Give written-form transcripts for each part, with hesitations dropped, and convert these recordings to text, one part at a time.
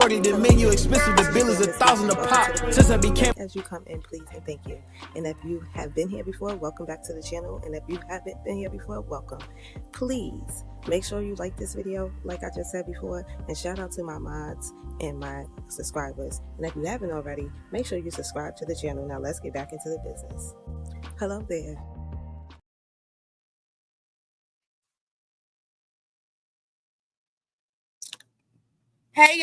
The menu expensive, the bill is $1,000 a pop. Since I became. As you come in, please and thank you. And if you have been here before, welcome back to the channel. And if you haven't been here before, welcome. Please make sure you like this video, like I just said before, and shout out to my mods and my subscribers. And if you haven't already, make sure you subscribe to the channel. Now let's get back into the business. Hello there. Hey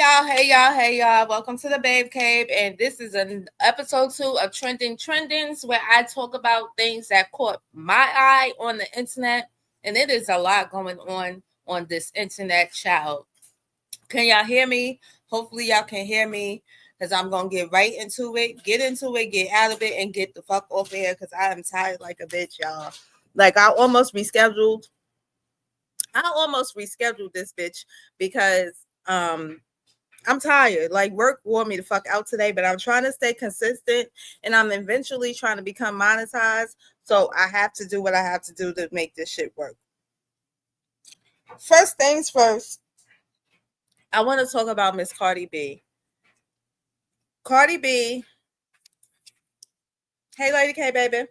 y'all. Welcome to the Babe Cave, and this is an episode 2 of Trendings, where I talk about things that caught my eye on the internet, and it is a lot going on this internet, child. Can y'all hear me? Hopefully y'all can hear me, because I'm going to get right into it, get out of it, and get the fuck off of here, because I am tired like a bitch, y'all. Like, I almost rescheduled this bitch because I'm tired. Like, work wore me the fuck out today, but I'm trying to stay consistent, and I'm eventually trying to become monetized. So I have to do what I have to do to make this shit work. First things first, I want to talk about Miss Cardi B. Cardi B. Hey, Lady K, baby.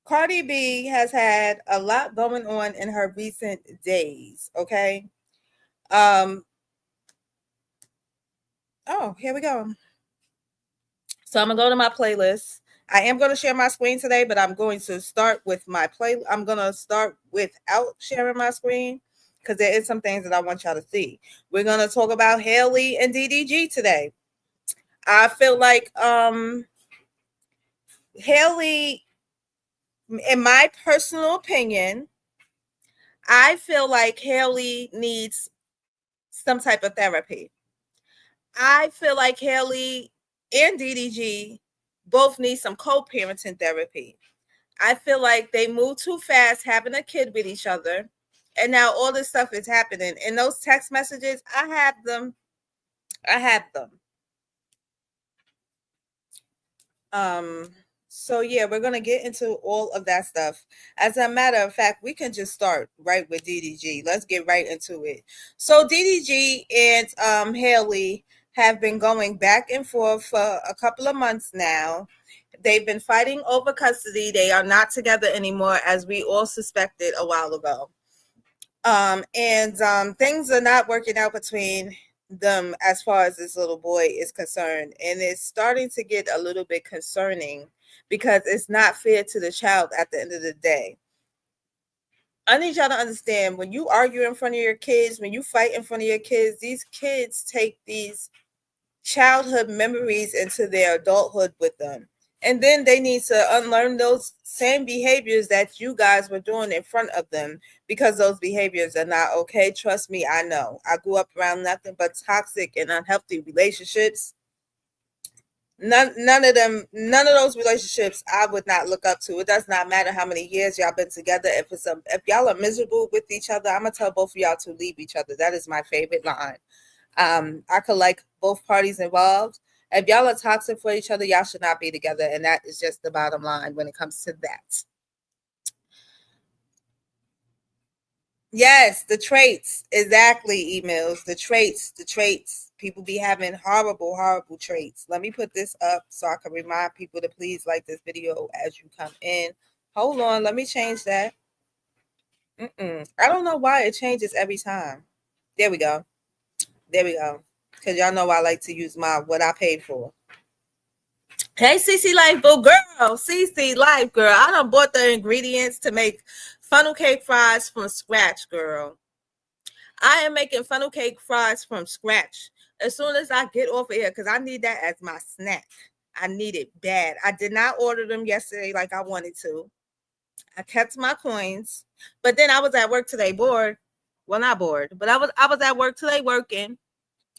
Cardi B has had a lot going on in her recent days, okay? Oh, here we go. So I'm going to go to my playlist. I am going to share my screen today, but I'm going to start with my I'm going to start without sharing my screen because there is some things that I want y'all to see. We're going to talk about Haley and DDG today. I feel like Haley, in my personal opinion, I feel like Haley needs some type of therapy. I feel like Haley and DDG both need some co-parenting therapy. I feel like they moved too fast having a kid with each other, and now all this stuff is happening. And those text messages, I have them. So yeah, we're gonna get into all of that stuff. As a matter of fact, we can just start right with DDG. Let's get right into it. So DDG and Haley have been going back and forth for a couple of months now. They've been fighting over custody. They are not together anymore, as we all suspected a while ago. Things are not working out between them as far as this little boy is concerned. And it's starting to get a little bit concerning because it's not fair to the child at the end of the day. I need y'all to understand, when you argue in front of your kids, when you fight in front of your kids, these kids take these childhood memories into their adulthood with them. And then they need to unlearn those same behaviors that you guys were doing in front of them, because those behaviors are not okay. Trust me, I know. I grew up around nothing but toxic and unhealthy relationships. None of those relationships I would not look up to. It does not matter how many years y'all been together. If y'all are miserable with each other, I'm gonna tell both of y'all to leave each other. That is my favorite line. I could like both parties involved. If y'all are toxic for each other, y'all should not be together. And that is just the bottom line when it comes to that. Yes, the traits. Exactly, emails. The traits. People be having horrible traits. Let me put this up so I can remind people to please like this video as you come in. Hold on. Let me change that. I don't know why it changes every time. There we go. Because y'all know I like to use what I paid for. Hey, CC Life, boo girl. CC Life, girl. I done bought the ingredients to make funnel cake fries from scratch, girl. I am making funnel cake fries from scratch as soon as I get off of here, because I need that as my snack. I need it bad. I did not order them yesterday like I wanted to. I kept my coins, but then I was at work today bored. Well, not bored, but I was at work today working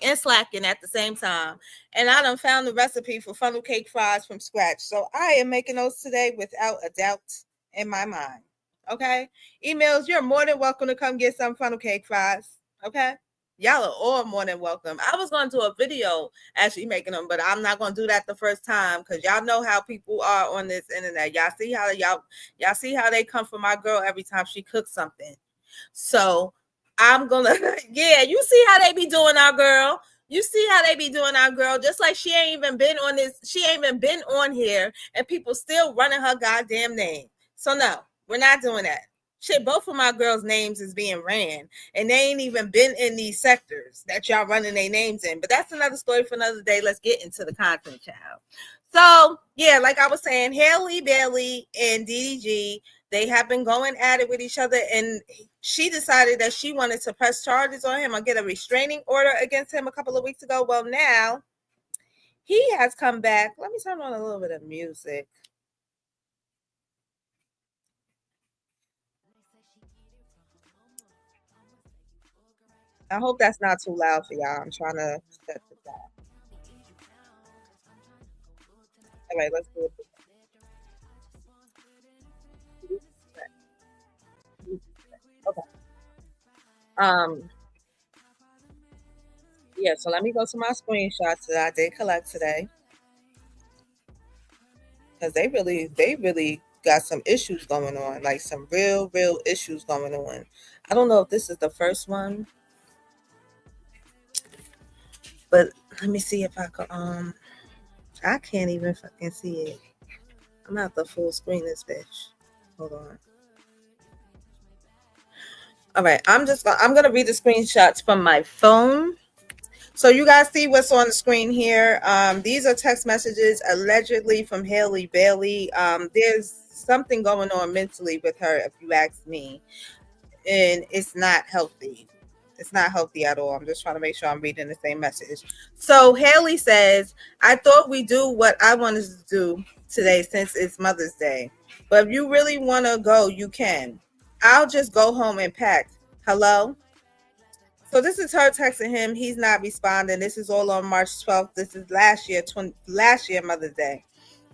and slacking at the same time. And I done found the recipe for funnel cake fries from scratch. So I am making those today without a doubt in my mind. Okay? Emails, you're more than welcome to come get some funnel cake fries. Okay? Y'all are all more than welcome. I was going to do a video actually making them, but I'm not going to do that the first time, because y'all know how people are on this internet. Y'all see how they come for my girl every time she cooks something. So I'm gonna, yeah, you see how they be doing our girl. You see how they be doing our girl, just like she ain't even been on this, she ain't even been on here, and people still running her goddamn name. So no, we're not doing that. Shit, both of my girls' names is being ran, and they ain't even been in these sectors that y'all running their names in. But that's another story for another day. Let's get into the content, child. So yeah, like I was saying, Halle Bailey and DDG, they have been going at it with each other, and she decided that she wanted to press charges on him or get a restraining order against him a couple of weeks ago. Well, now he has come back. Let me turn on a little bit of music. I hope that's not too loud for y'all. I'm trying to set this up. All right, let's do it. Okay. Yeah, so let me go to my screenshots that I did collect today. Because they really got some issues going on, like some real issues going on. I don't know if this is the first one, but let me see if I can. I can't even fucking see it. I'm not the full screen this bitch. Hold on. All right, I'm gonna read the screenshots from my phone. So you guys see what's on the screen here. These are text messages allegedly from Halle Bailey. There's something going on mentally with her, if you ask me, and it's not healthy. It's not healthy at all. I'm just trying to make sure I'm reading the same message. So Halle says, I thought we do what I wanted to do today since it's Mother's Day. But if you really want to go, you can. I'll just go home and pack. Hello? So this is her texting him. He's not responding. This is all on March 12th. This is last year Mother's Day.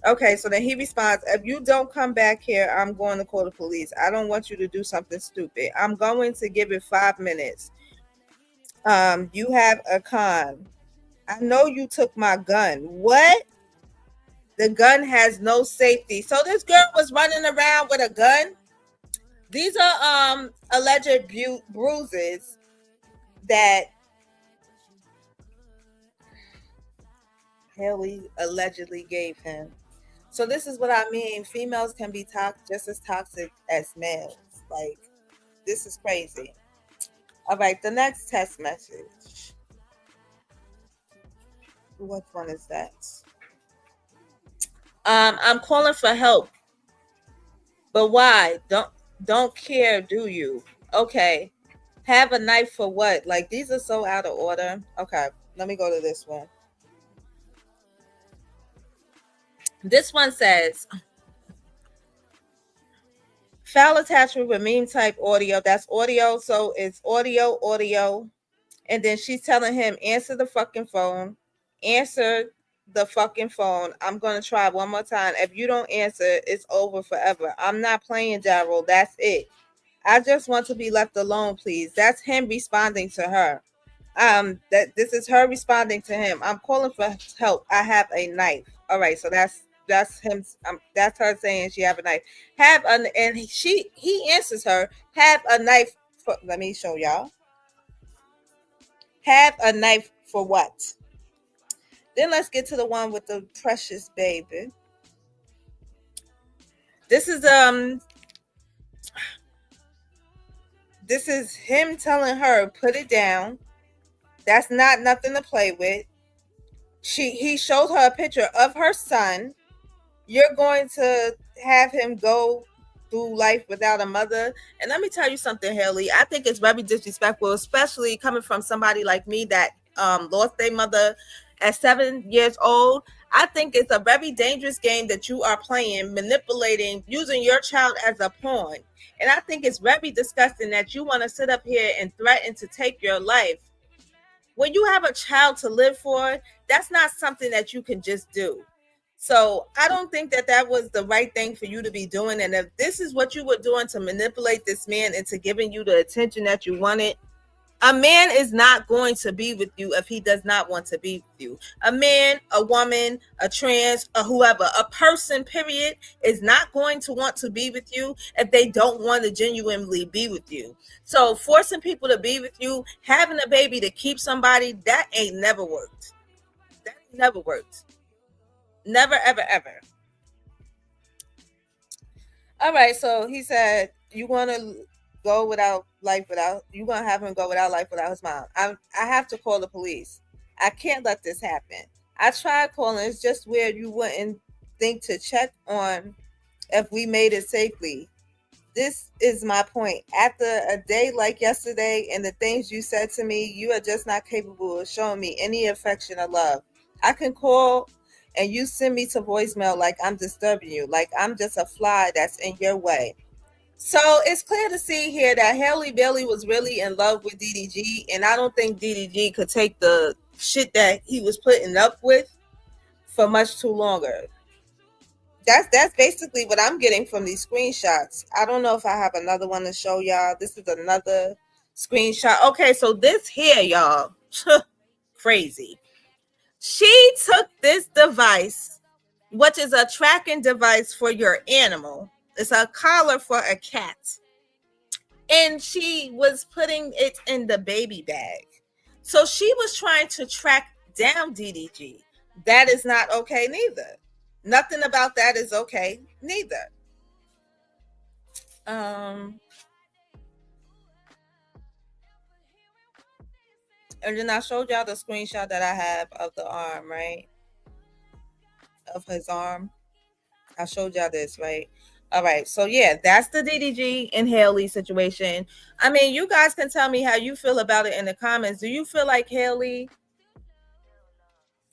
Okay, so then he responds, if you don't come back here, I'm going to call the police. I don't want you to do something stupid. I'm going to give it 5 minutes. You have a con. I know you took my gun. What? The gun has no safety. So this girl was running around with a gun. These are alleged bruises that Halle allegedly gave him. So this is what I mean. Females can be just as toxic as males. Like, this is crazy. All right, the next text message. What one is that? I'm calling for help. But why? Don't care, do you? Okay. Have a knife for what? Like, these are so out of order. Okay, let me go to this one. This one says, file attachment with meme type audio. That's audio. So it's audio. And then she's telling him, answer the fucking phone. Answer the fucking phone. I'm going to try one more time. If you don't answer, it's over forever. I'm not playing, Daryl. That's it. I just want to be left alone, please. That's him responding to her. That this is her responding to him. I'm calling for help. I have a knife. All right, so that's him. That's her saying she have a knife. And he answers her. Have a knife. Let me show y'all. Have a knife for what? Then let's get to the one with the precious baby. This is him telling her, put it down. That's not nothing to play with. He showed her a picture of her son. You're going to have him go through life without a mother. And let me tell you something, Halle. I think it's very disrespectful, especially coming from somebody like me that lost their mother at 7 years old. I think it's a very dangerous game that you are playing, manipulating, using your child as a pawn. And I think it's very disgusting that you want to sit up here and threaten to take your life. When you have a child to live for, that's not something that you can just do. So I don't think that was the right thing for you to be doing. And if this is what you were doing to manipulate this man into giving you the attention that you wanted, A man is not going to be with you if he does not want to be with you. A man, a woman, a trans, a whoever, a person, period, is not going to want to be with you if they don't want to genuinely be with you. So forcing people to be with you, having a baby to keep somebody, that ain't never worked. That ain't never worked. Never, ever, ever. All right, so he said, you want to go without life without, you gonna have him go without life without his mom. I have to call the police. I can't let this happen. I tried calling. It's just weird you wouldn't think to check on if we made it safely. This is my point. After a day like yesterday and the things you said to me, you are just not capable of showing me any affection or love. I can call and you send me to voicemail like I'm disturbing you, like I'm just a fly that's in your way. So it's clear to see here that Halle Bailey was really in love with DDG, and I don't think DDG could take the shit that he was putting up with for much too longer. That's basically what I'm getting from these screenshots. I don't know if I have another one to show y'all. This is another screenshot. Okay, so this here, y'all, crazy. She took this device, which is a tracking device for your animal. It's a collar for a cat. And she was putting it in the baby bag. So she was trying to track down DDG. That is not okay neither. Nothing about that is okay neither. And then I showed y'all the screenshot that I have of the arm, right? Of his arm. I showed y'all this, right? All right, so yeah, that's the DDG and Halle situation. I mean, you guys can tell me how you feel about it in the comments. Do you feel like Halle,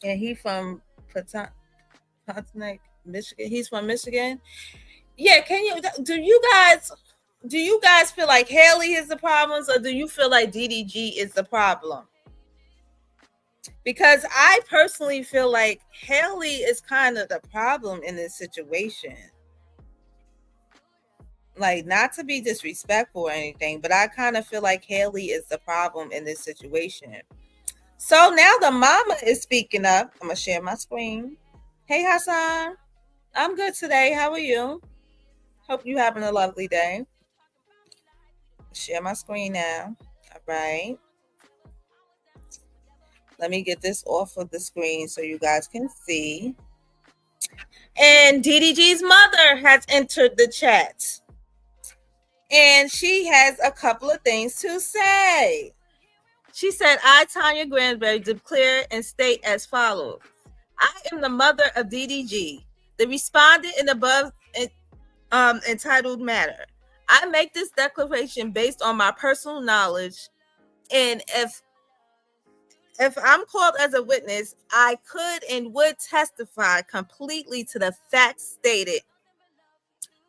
and he from Potomac, Michigan? He's from Michigan. Yeah, do you guys feel like Halle is the problem, or do you feel like DDG is the problem? Because I personally feel like Halle is kind of the problem in this situation. Like, not to be disrespectful or anything, but I kind of feel like Halle is the problem in this situation. So now the mama is speaking up. I'm going to share my screen. Hey, Hassan. I'm good today. How are you? Hope you're having a lovely day. Share my screen now. All right. Let me get this off of the screen so you guys can see. And DDG's mother has entered the chat. And she has a couple of things to say. She said, I, Tanya Granberry, declare and state as follows. I am the mother of DDG, the respondent in above entitled matter. I make this declaration based on my personal knowledge. And if I'm called as a witness, I could and would testify completely to the facts stated.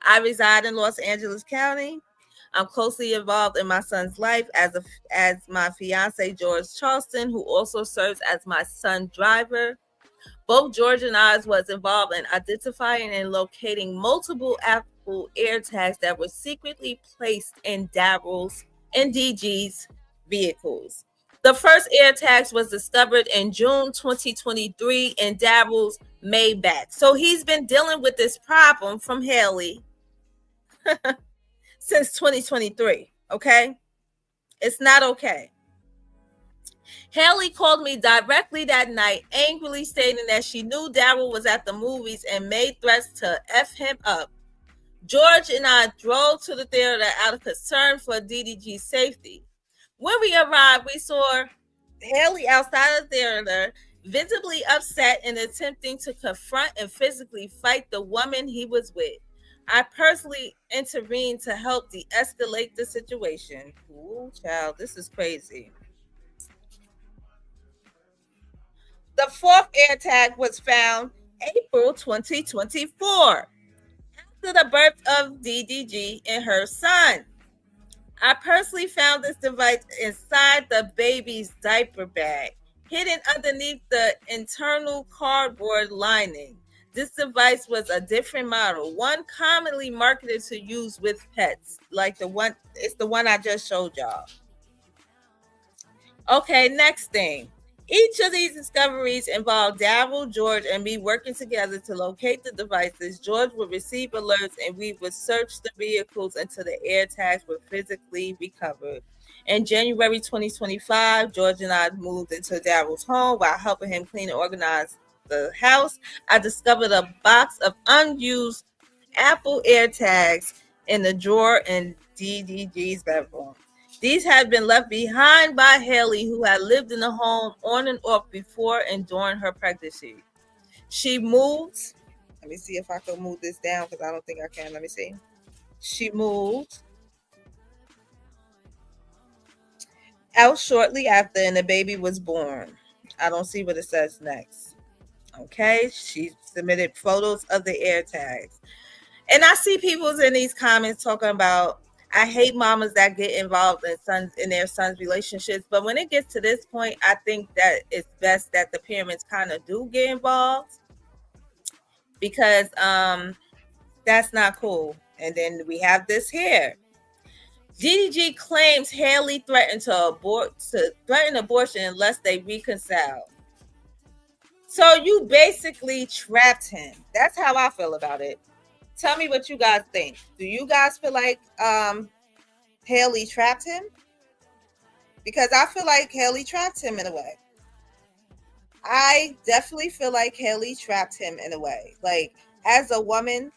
I reside in Los Angeles County. I'm closely involved in my son's life as my fiance, George Charleston, who also serves as my son's driver. Both George and I was involved in identifying and locating multiple Apple AirTags that were secretly placed in Daryl's and DG's vehicles. The first AirTags was discovered in June 2023 in Daryl's Maybach. So he's been dealing with this problem from Halle since 2023, okay? It's not okay. Halle called me directly that night, angrily stating that she knew Daryl was at the movies and made threats to F him up. George and I drove to the theater out of concern for DDG's safety. When we arrived, we saw Halle outside of the theater, visibly upset and attempting to confront and physically fight the woman he was with. I personally intervened to help de-escalate the situation. Ooh, child, this is crazy. The fourth AirTag was found April 2024, after the birth of DDG and her son. I personally found this device inside the baby's diaper bag, hidden underneath the internal cardboard lining. This device was a different model, one commonly marketed to use with pets, like it's the one I just showed y'all. Okay, next thing. Each of these discoveries involved Daryl, George, and me working together to locate the devices. George would receive alerts and we would search the vehicles until the air tags were physically recovered. In January 2025, George and I moved into Daryl's home while helping him clean and organize the house. I discovered a box of unused Apple AirTags in the drawer in DDG's bedroom. These had been left behind by Haley, who had lived in the home on and off before and during her pregnancy. She moved. Let me see if I can move this down because I don't think I can. Let me see. She moved out shortly after, and the baby was born. I don't see what it says next. Okay, she submitted photos of the AirTags. And I see people in these comments talking about, I hate mamas that get involved in their sons' relationships. But when it gets to this point, I think that it's best that the parents kind of do get involved, because that's not cool. And then we have this here. DDG claims Haley threatened threaten abortion unless they reconcile. So you basically trapped him. That's how I feel about it. Tell me what you guys think. Do you guys feel like Haley trapped him? Because I feel like Haley trapped him in a way. I definitely feel like Haley trapped him in a way. Like, as a woman.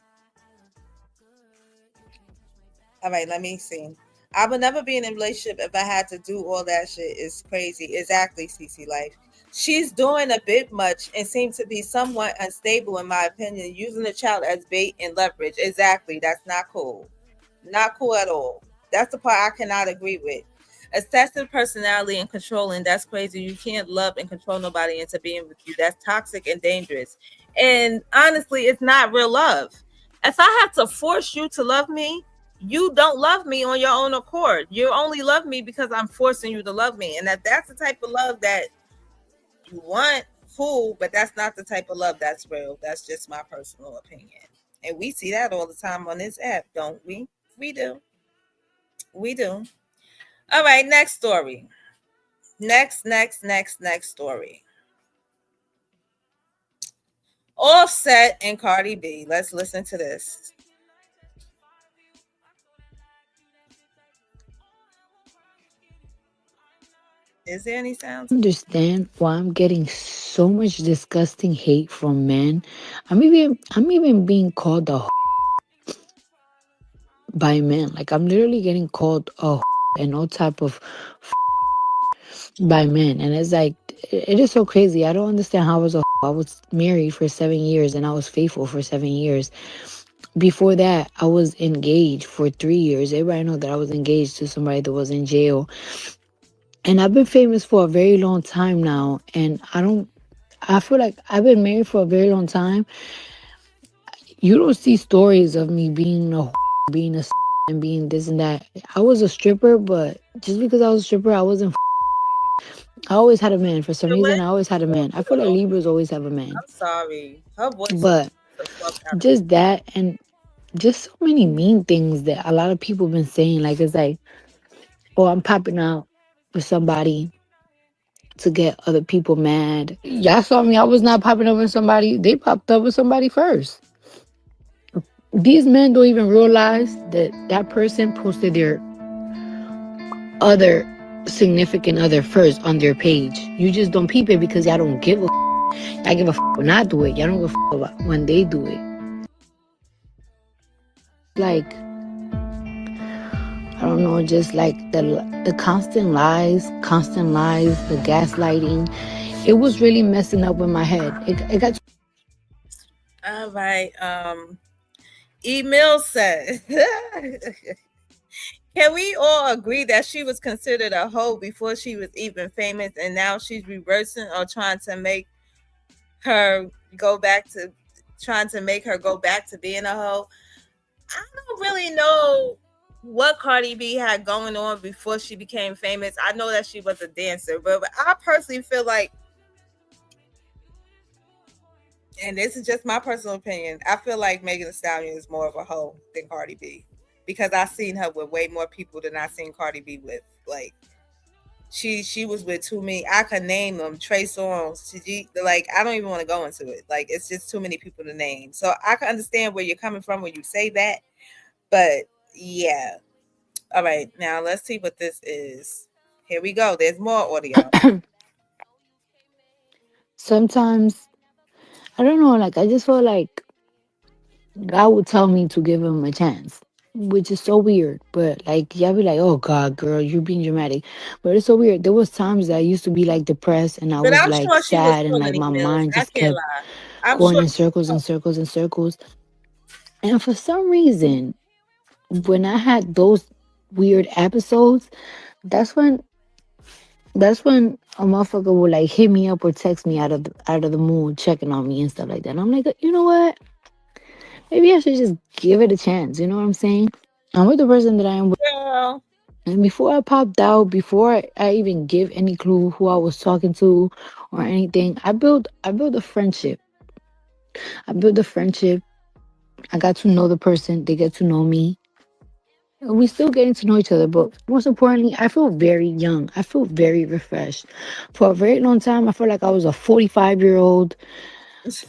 All right, let me see. I would never be in a relationship if I had to do all that shit. It's crazy. Exactly, CC Life. She's doing a bit much and seems to be somewhat unstable, in my opinion, using the child as bait and leverage. Exactly. That's not cool. Not cool at all. That's the part I cannot agree with. Obsessive personality and controlling. That's crazy. You can't love and control nobody into being with you. That's toxic and dangerous. And honestly, it's not real love. If I have to force you to love me, you don't love me on your own accord. You only love me because I'm forcing you to love me. And that's the type of love that you want, cool, but that's not the type of love that's real. That's just my personal opinion. And we see that all the time on this app, don't we? We do. We do. All right, next story. Next story. Offset and Cardi B. Let's listen to this. Is there any sounds? Understand why I'm getting so much disgusting hate from men. I'm even being called a by men. Like, I'm literally getting called a and all type of by men, and it's like, it is so crazy. I don't understand how I was married for 7 years and I was faithful for 7 years. Before that, I was engaged for 3 years. Everybody know that I was engaged to somebody that was in jail. And I've been famous for a very long time now. And I feel like I've been married for a very long time. You don't see stories of me being being a and being this and that. I was a stripper, but just because I was a stripper, I wasn't. I always had a man. For some reason, I always had a man. I feel like Libras always have a man. I'm sorry. Her voice But just that, and just so many mean things that a lot of people been saying. Like, it's like, oh, I'm popping out with somebody to get other people mad. Y'all saw me. I was not popping up with somebody. They popped up with somebody first. These men don't even realize that that person posted their other significant other first on their page. You just don't peep it because y'all don't give a I give a when I do it. Y'all don't give a about when they do it. Like, I don't know, just like the constant lies, the gaslighting. It was really messing up with my head. It got. All right. Emil said, can we all agree that she was considered a hoe before she was even famous, and now she's reversing or trying to make her go back to being a hoe? I don't really know what Cardi B had going on before she became famous. I know that she was a dancer, but I personally feel like, and this is just my personal opinion, I feel like Megan Thee Stallion is more of a hoe than Cardi B, because I've seen her with way more people than I've seen Cardi B with. Like, she was with too many. I could name them Trey Songz. Like I don't even want to go into it. Like it's just too many people to name. So I can understand where you're coming from when you say that. But yeah. All right, now let's see what this is. Here we go. There's more audio. Sometimes I don't know, like I just feel like God would tell me to give him a chance, which is so weird. But like, y'all be like, "Oh God, girl, you're being dramatic," but it's so weird. There was times that I used to be like depressed and I But was I'm like sure she was sad and like pulling my emails. mind I just can't kept lie. I'm going sure. in circles and circles and circles. And for some reason, when I had those weird episodes, that's when that's when a motherfucker would like hit me up or text me out of the mood, checking on me and stuff like that. And I'm like, you know what? Maybe I should just give it a chance. You know what I'm saying? I'm with the person that I am with. Girl. And before I popped out, before I even give any clue who I was talking to or anything, I built a friendship. I built a friendship. I got to know the person. They get to know me. And we still getting to know each other, but most importantly, I feel very young. I feel very refreshed. For a very long time, I felt like I was a 45-year-old just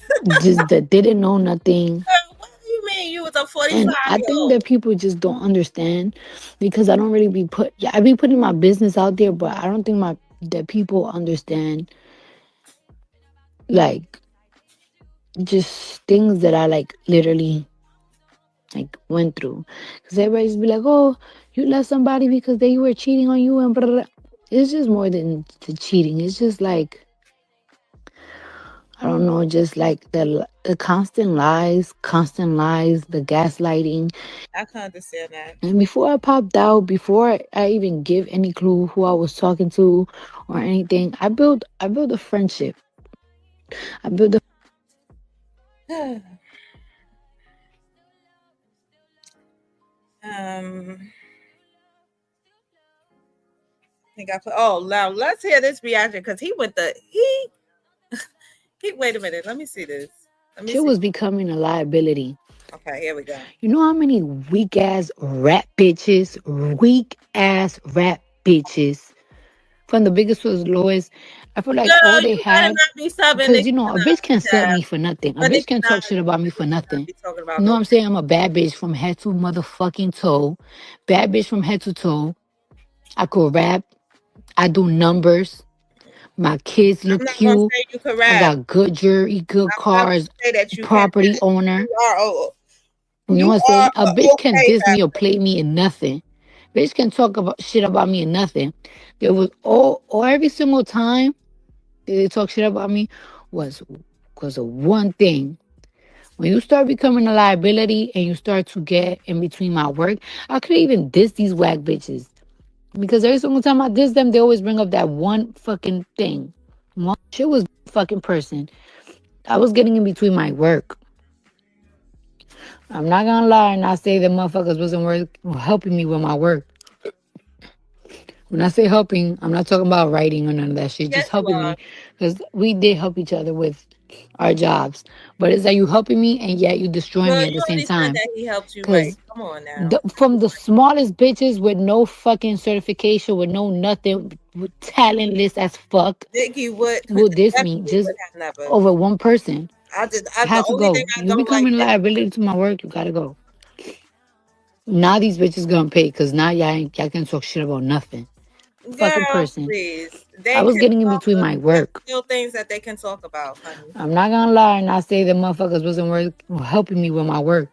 that didn't know nothing. What do you mean you was a 45 And I year think old? that people just don't understand because I don't really be yeah, I be putting my business out there, but I don't think that people understand like just things that I like literally like went through. Because everybody's be like, "Oh, you left somebody because they were cheating on you," and blah, blah, blah. It's just more than the cheating. It's just like I don't know, just like the constant lies, the gaslighting. I can understand that. And before I popped out, before I even give any clue who I was talking to or anything, I built a friendship. I built a I think I put. Oh, now let's hear this reaction because he went the he. Wait a minute. Let me see this. Let me shit see. was becoming a liability. Okay, here we go. You know how many weak ass rap bitches, from the biggest to the lowest. I feel like all Girl, they you better had, not be subbing because Nicki you know a bitch can't sell Minaj. me for nothing. A But bitch Nicki can talk shit about me Minaj, for we should not nothing. be talking about You know what no. I'm saying? I'm a bad bitch from head to motherfucking toe. Bad bitch from head to toe. I could rap. I do numbers. My kids I'm look not gonna cute. say you can I rap. got good jewelry, good I'm not cars, gonna say that you can property rap. owner. You are You know you what I'm are saying? A a bitch can okay diss me or rapper. play me in nothing. Bitch can talk about shit about me in nothing. There was all every single time they talk shit about me was because of one thing. When you start becoming a liability and you start to get in between my work, I could even diss these whack bitches. Because every single time I diss them, they always bring up that one fucking thing. One shit was fucking person. I was getting in between my work. I'm not gonna lie and I say that motherfuckers wasn't helping me with my work. When I say helping, I'm not talking about writing or none of that shit. Yes, Just you helping are. me because we did help each other with our jobs. But it's like you helping me and yet you destroying Girl, me at you the same already said time. that he helped you right. Because Come on now. from the smallest bitches with no fucking certification, with no nothing, with talentless as fuck, Nicki would will diss me definitely just would have never. over one person. I I the had to only thing go. I You don't like becoming a is liability to my work, you gotta go. Now these bitches gonna pay because now y'all can talk shit about nothing. Fucking girl, person. please. I They was can getting in talk. between my There's work. still things that they can talk about, honey. I'm not gonna lie and I say that motherfuckers wasn't helping me with my work.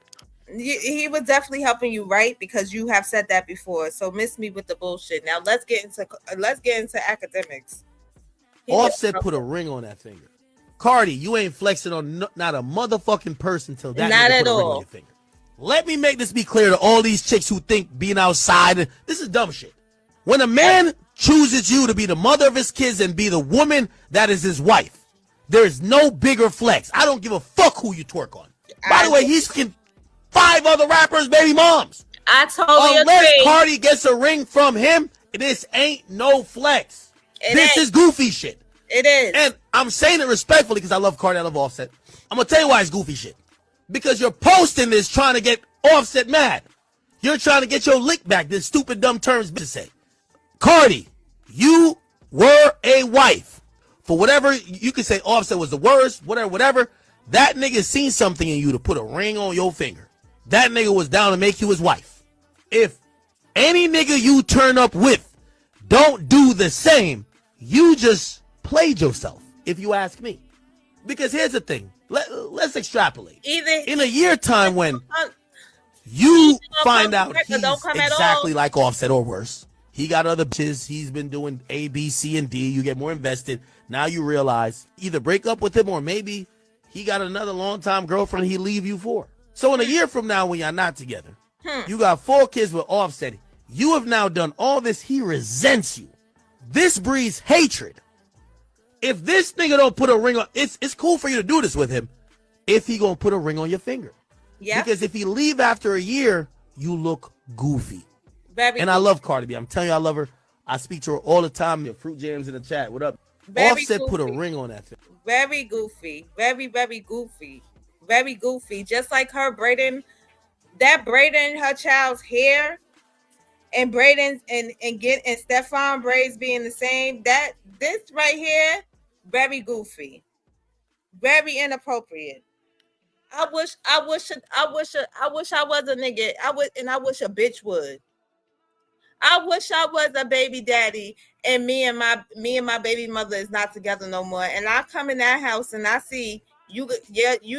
He was definitely helping you, right? Because you have said that before. So miss me with the bullshit. Now let's get into academics. He did Offset put a ring on that finger. Cardi, you ain't flexing on not a motherfucking person till that not nigga at put a ring on all. your finger. Let me make this be clear to all these chicks who think being outside, this is dumb shit. When a man chooses you to be the mother of his kids and be the woman that is his wife, there is no bigger flex. I don't give a fuck who you twerk on. By the way, he's fucking 5 other rappers' baby moms. I totally Unless agree. Cardi gets a ring from him, this ain't no flex. This is goofy shit. It is. And I'm saying it respectfully because I love Cardi, I love Offset. I'm going to tell you why it's goofy shit. Because you're posting this trying to get Offset mad. You're trying to get your lick back, this stupid dumb terms bitches say. Cardi, you were a wife, for whatever you could say Offset was the worst, whatever, that nigga seen something in you to put a ring on your finger. That nigga was down to make you his wife. If any nigga you turn up with don't do the same, you just played yourself, if you ask me. Because here's the thing. Let's extrapolate. In a year time when you find out he's exactly like Offset or worse, he got other bitches, he's been doing A, B, C, and D, you get more invested. Now you realize either break up with him or maybe he got another long-time girlfriend he leave you for. So in a year from now when y'all not together, you got 4 kids with Offset. You have now done all this. He resents you. This breeds hatred. If this nigga don't put a ring on, it's cool for you to do this with him if he gonna put a ring on your finger. Yeah. Because if he leave after a year, you look goofy. I love Cardi B. I'm telling you, I love her. I speak to her all the time. Your Fruit Jams in the chat. What up? Offset put a ring on that thing. Very goofy. Very, very goofy. Very goofy. Just like her braiding her child's hair and braiding and Stefan braids being the same. This right here, very goofy. Very inappropriate. I wish I was a nigga. I wish a bitch would. I wish I was a baby daddy and me and my baby mother is not together no more. And I come in that house and I see you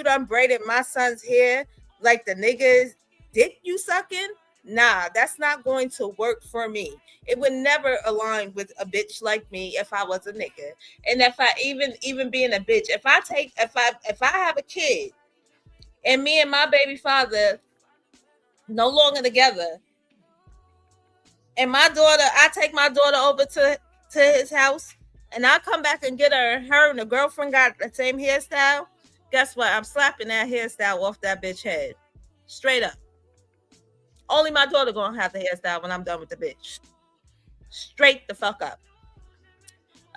done braided my son's hair like the niggas dick you sucking. Nah, that's not going to work for me. It would never align with a bitch like me if I was a nigga. And if I even being a bitch, if I have a kid and me and my baby father no longer together, and I take my daughter over to his house, and I come back and get her and the girlfriend got the same hairstyle. Guess what? I'm slapping that hairstyle off that bitch head. Straight up. Only my daughter gonna have the hairstyle when I'm done with the bitch. Straight the fuck up.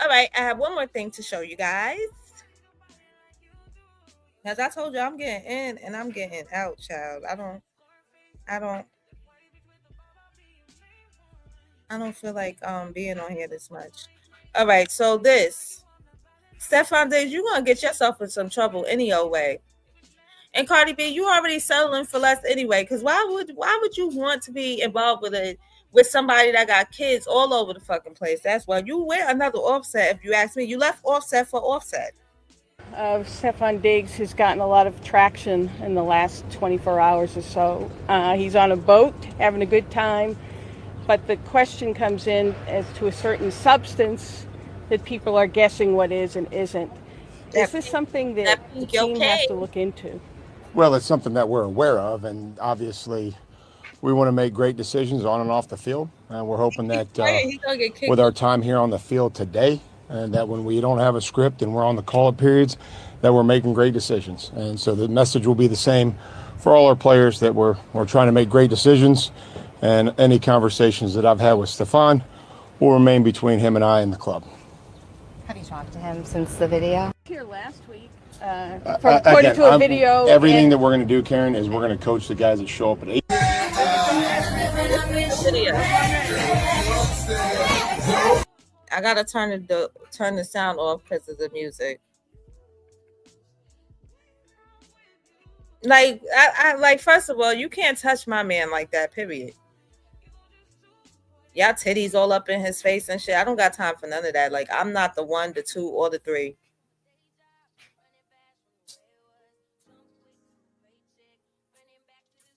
All right, I have one more thing to show you guys. As I told you, I'm getting in and I'm getting out, child. I don't feel like being on here this much. All right, so this Stefan Diggs, you're gonna get yourself in some trouble any old way. And Cardi B, you already settling for less anyway. Because why would you want to be involved with somebody that got kids all over the fucking place? That's why you wear another Offset. If you ask me, you left Offset for Offset. Stefan Diggs has gotten a lot of traction in the last 24 hours or so. He's on a boat having a good time. But the question comes in as to a certain substance that people are guessing what is and isn't. Is this something that the team has to look into? Well, it's something that we're aware of, and obviously we want to make great decisions on and off the field. And we're hoping that with our time here on the field today, and that when we don't have a script and we're on the call-up periods, that we're making great decisions. And so the message will be the same for all our players, that we're trying to make great decisions, and any conversations that I've had with Stefan will remain between him and I and the club. Have you talked to him since the video? Here last week, according to a video. Everything that we're going to do, Karen, is we're going to coach the guys that show up at 8. I gotta turn the sound off because of the music. Like, I first of all, you can't touch my man like that, period. Y'all titties all up in his face and shit. I don't got time for none of that. Like, I'm not the 1, the 2, or the 3.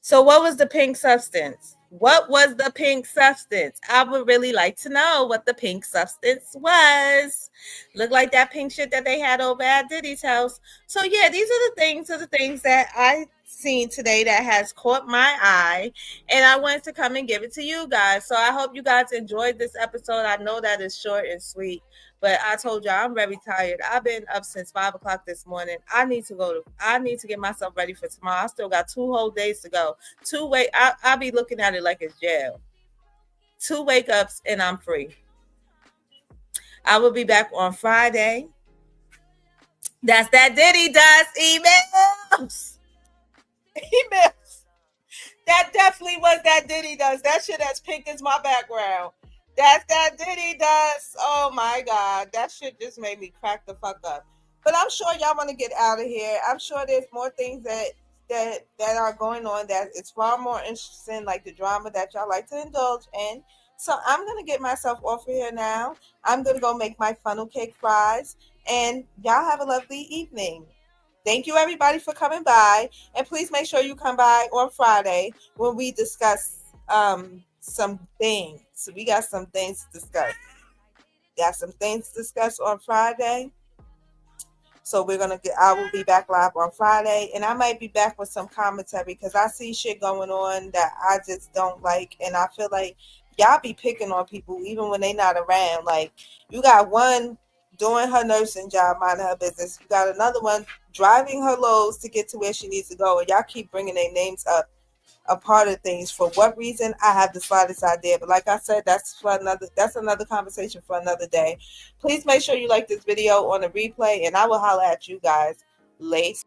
So what was the pink substance? What was the pink substance? I would really like to know what the pink substance was. Looked like that pink shit that they had over at Diddy's house. So yeah, these are the things that I seen today that has caught my eye, and I wanted to come and give it to you guys. So I hope you guys enjoyed this episode. I know that it's short and sweet, but I told you I'm very tired. I've been up since 5 o'clock this morning. I need to get myself ready for tomorrow. I still got 2 whole days to go. I'll be looking at it like it's jail. 2 wake ups and I'm free. I will be back on Friday. That's that Diddy does emails. Emails. That definitely was that Diddy does. That shit as pink as my background. That's that Diddy does. Oh my God. That shit just made me crack the fuck up. But I'm sure y'all want to get out of here. I'm sure there's more things that are going on that is far more interesting, like the drama that y'all like to indulge in. So I'm gonna get myself off of here now. I'm gonna go make my funnel cake fries, and y'all have a lovely evening. Thank you everybody for coming by, and please make sure you come by on Friday when we discuss some things. So we got some things to discuss. Got some things to discuss on Friday. So I will be back live on Friday, and I might be back with some commentary because I see shit going on that I just don't like, and I feel like y'all be picking on people even when they not around. Like, you got one doing her nursing job, minding her business. You got another one driving her loads to get to where she needs to go, and y'all keep bringing their names up a part of things. For what reason, I have the slightest idea. But like I said, that's another conversation for another day. Please make sure you like this video on the replay, and I will holler at you guys later.